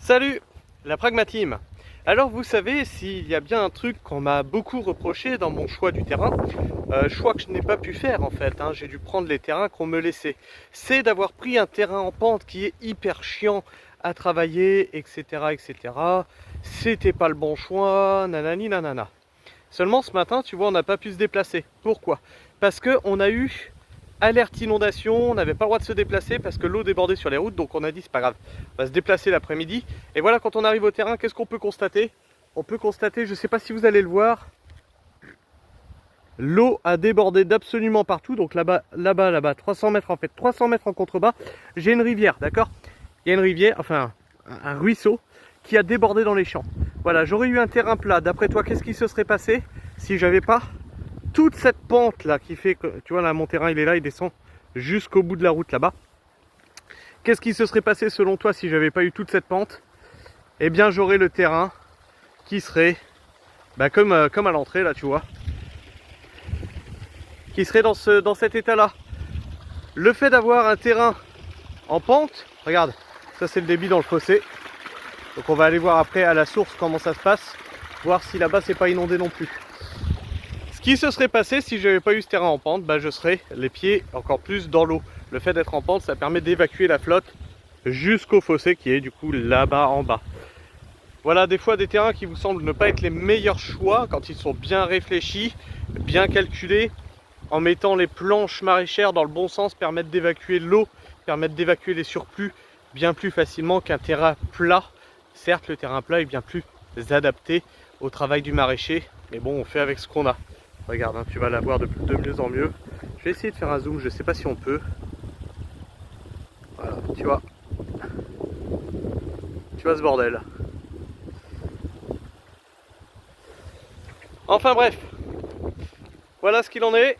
Salut, la Pragmatime. Alors vous savez, s'il y a bien un truc qu'on m'a beaucoup reproché dans mon choix du terrain, choix que je n'ai pas pu faire en fait, j'ai dû prendre les terrains qu'on me laissait, c'est d'avoir pris un terrain en pente qui est hyper chiant à travailler, etc. etc. C'était pas le bon choix, nanani nanana. Seulement ce matin, tu vois, on n'a pas pu se déplacer. Pourquoi? Parce qu'on a eu alerte inondation, on n'avait pas le droit de se déplacer parce que l'eau débordait sur les routes, donc on a dit c'est pas grave, on va se déplacer l'après-midi. Et voilà, quand on arrive au terrain, qu'est-ce qu'on peut constater? On peut constater, je ne sais pas si vous allez le voir, l'eau a débordé d'absolument partout, donc là-bas, 300 mètres en fait, 300 mètres en contrebas, j'ai une rivière, d'accord? Il y a une rivière, enfin un ruisseau qui a débordé dans les champs. Voilà, j'aurais eu un terrain plat, d'après toi, qu'est-ce qui se serait passé si j'avais pas toute cette pente là qui fait que, tu vois là mon terrain il est là, il descend jusqu'au bout de la route là-bas. Qu'est-ce qui se serait passé selon toi si j'avais pas eu toute cette pente? Eh bien j'aurais le terrain qui serait comme à l'entrée là, tu vois, qui serait dans cet état là. Le fait d'avoir un terrain en pente, regarde, ça c'est le débit dans le fossé, donc on va aller voir après à la source comment ça se passe, voir si là-bas c'est pas inondé non plus. Ce qui se serait passé si j'avais pas eu ce terrain en pente, je serais les pieds encore plus dans l'eau. Le fait d'être en pente, ça permet d'évacuer la flotte jusqu'au fossé qui est du coup là-bas en bas. Voilà des fois des terrains qui vous semblent ne pas être les meilleurs choix quand ils sont bien réfléchis, bien calculés, en mettant les planches maraîchères dans le bon sens, permettent d'évacuer l'eau, permettent d'évacuer les surplus bien plus facilement qu'un terrain plat. Certes, le terrain plat est bien plus adapté au travail du maraîcher, mais bon, on fait avec ce qu'on a. Regarde, tu vas la voir de mieux en mieux. Je vais essayer de faire un zoom, je sais pas si on peut. Voilà, tu vois. Tu vois ce bordel. Enfin bref, voilà ce qu'il en est.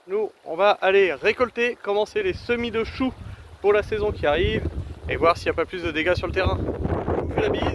Nous, on va aller récolter, commencer les semis de choux pour la saison qui arrive et voir s'il n'y a pas plus de dégâts sur le terrain. Je vous fais la bise.